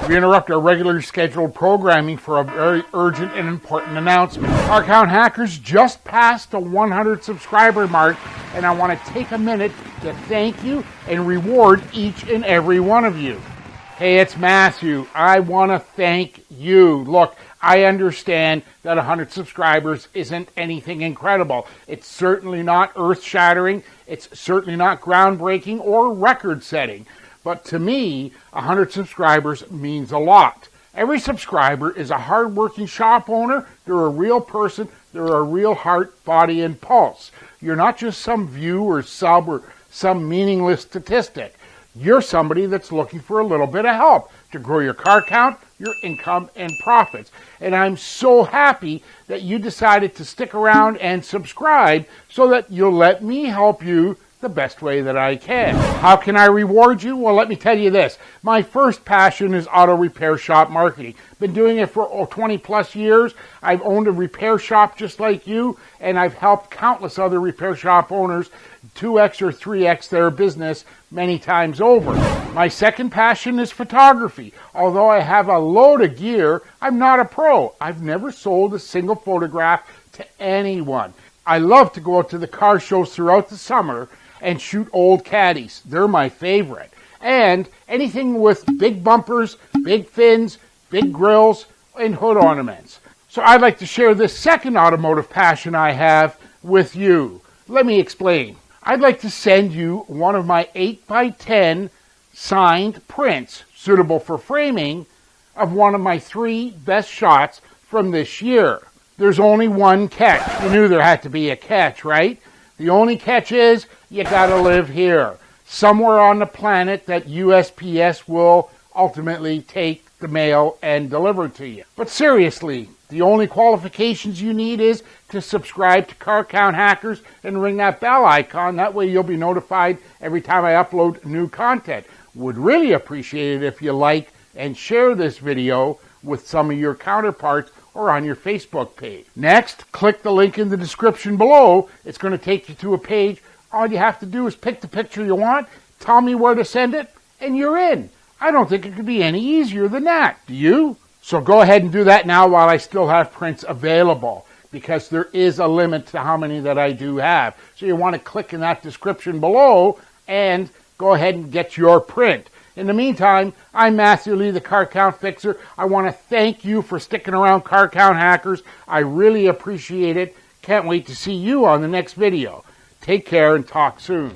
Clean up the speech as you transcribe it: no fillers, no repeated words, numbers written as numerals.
We interrupt our regularly scheduled programming for a very urgent and important announcement. Car Count Hackers just passed the 100 subscriber mark, and I want to take a minute to thank you and reward each and every one of you. Hey, it's Matthew. I want to thank you. Look, I understand that 100 subscribers isn't anything incredible. It's certainly not earth-shattering. It's certainly not groundbreaking or record-setting. But to me, 100 subscribers means a lot. Every subscriber is a hard-working shop owner. They're a real person. They're a real heart, body, and pulse. You're not just some view or sub or some meaningless statistic. You're somebody that's looking for a little bit of help to grow your car count, your income, and profits. And I'm so happy that you decided to stick around and subscribe so that you'll let me help you the best way that I can. How can I reward you? Well, let me tell you this. My first passion is auto repair shop marketing. Been doing it for 20 plus years. I've owned a repair shop just like you, and I've helped countless other repair shop owners 2x or 3x their business many times over. My second passion is photography. Although I have a load of gear, I'm not a pro. I've never sold a single photograph to anyone. I love to go out to the car shows throughout the summer and shoot old caddies. They're my favorite. And anything with big bumpers, big fins, big grills, and hood ornaments. So I'd like to share this second automotive passion I have with you. Let me explain. I'd like to send you one of my 8x10 signed prints suitable for framing of one of my 3 best shots from this year. There's only one catch. You knew there had to be a catch, right? The only catch is you gotta live here, somewhere on the planet that USPS will ultimately take the mail and deliver to you. But seriously, the only qualifications you need is to subscribe to Car Count Hackers and ring that bell icon. That way you'll be notified every time I upload new content. Would really appreciate it if you like and share this video with some of your counterparts or on your Facebook page. Next, click the link in the description below. It's going to take you to a page. All you have to do is pick the picture you want, tell me where to send it, and you're in. I don't think it could be any easier than that. Do you? So go ahead and do that now while I still have prints available, because there is a limit to how many that I do have. So you want to click in that description below and go ahead and get your print. In the meantime, I'm Matthew Lee, the Car Count Fixer. I want to thank you for sticking around Car Count Hackers. I really appreciate it. Can't wait to see you on the next video. Take care and talk soon.